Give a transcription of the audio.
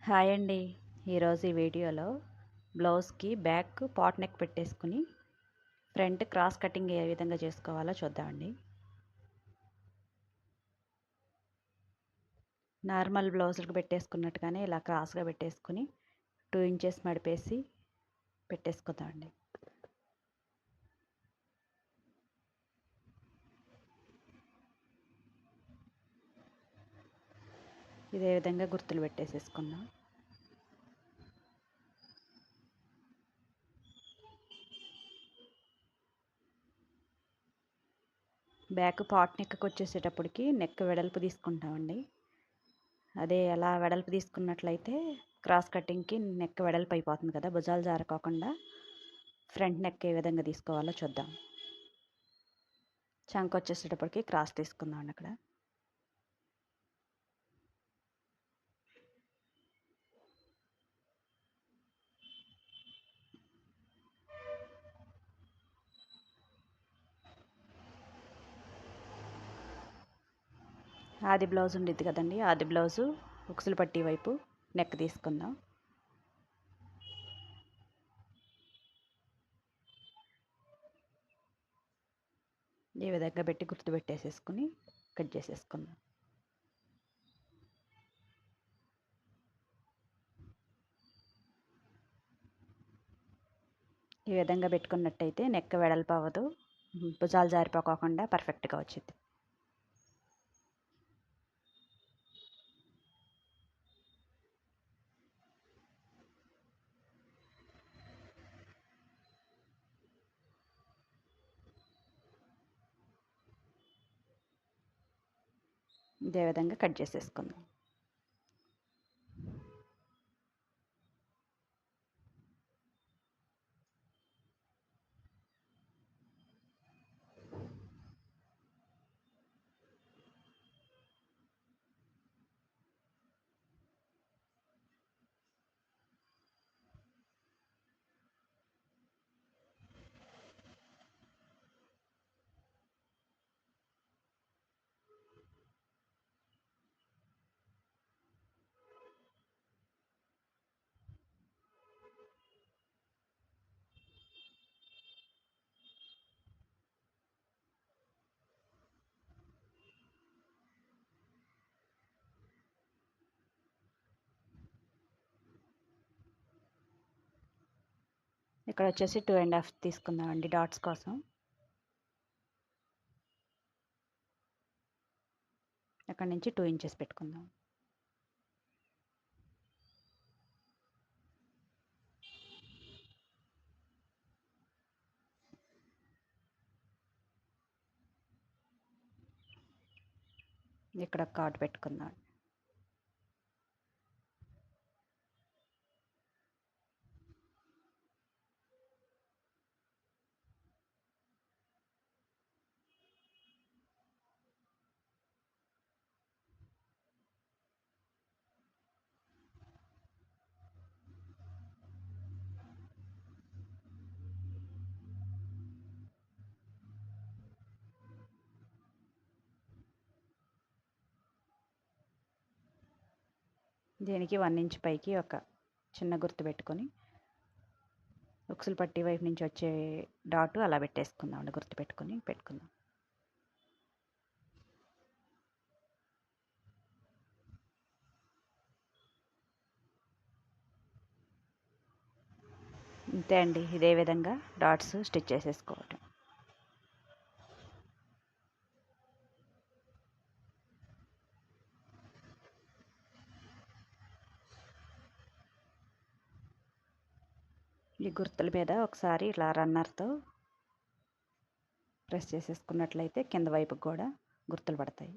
Hi అండి. ఈరోజు ఈ వీడియోలో బ్లౌజ్కి బ్యాక్ పాట్ నెక్ పెట్టేసుకుని ఫ్రంట్ క్రాస్ కటింగ్ ఏ విధంగా చేసుకోవాలో చూద్దామండి. నార్మల్ బ్లౌజులకు పెట్టేసుకున్నట్టుగానే ఇలా క్రాస్గా పెట్టేసుకుని 2 ఇంచెస్ మడిపేసి పెట్టేసుకుందామండి. ఇదే విధంగా గుర్తులు పెట్టేసేసుకుందాం. బ్యాక్ పాట్ నెక్కి వచ్చేసేటప్పటికి నెక్ వెడల్పు తీసుకుంటామండి. అదే అలా వెడల్పు తీసుకున్నట్లయితే క్రాస్ కటింగ్కి నెక్ వెడల్పు అయిపోతుంది కదా, భుజాలు జారుకోకుండా ఫ్రంట్ నెక్ ఏ విధంగా తీసుకోవాలో చూద్దాం. చంక వచ్చేసేటప్పటికి క్రాస్ తీసుకుందాం అక్కడ. ఆది బ్లౌజ్ ఉండిద్ది కదండి, ఆది బ్లౌజు ఉక్సులు పట్టి వైపు నెక్ తీసుకుందాం. ఈ విధంగా పెట్టి గుర్తు పెట్టేసేసుకుని కట్ చేసేసుకుందాం. ఈ విధంగా పెట్టుకున్నట్టయితే నెక్ వెడల్పు అవ్వదు, భుజాలు జారిపోకుండా పర్ఫెక్ట్గా వచ్చింది. ఇదే విధంగా కట్ చేసేసుకుందాం. ఇక్కడ వచ్చేసి 2.5 తీసుకుందామండి డాట్స్ కోసం. అక్కడ నుంచి 2 ఇంచెస్ పెట్టుకుందాం. ఇక్కడ ఒక కార్డ్ పెట్టుకుందాం. దీనికి 1 ఇంచ్ పైకి ఒక చిన్న గుర్తు పెట్టుకొని ఉక్సులు పట్టి వైపు నుంచి వచ్చే డాటు అలా పెట్టేసుకుందాం అండి. గుర్తు పెట్టుకుందాం. అంతే అండి. ఇదే విధంగా డాట్స్ స్టిచ్ చేసేసుకోవటం. ఈ గుర్తుల మీద ఒకసారి ఇలా రన్నర్తో ప్రెస్ చేసేసుకున్నట్లయితే కింద వైపుకి కూడా గుర్తులు పడతాయి.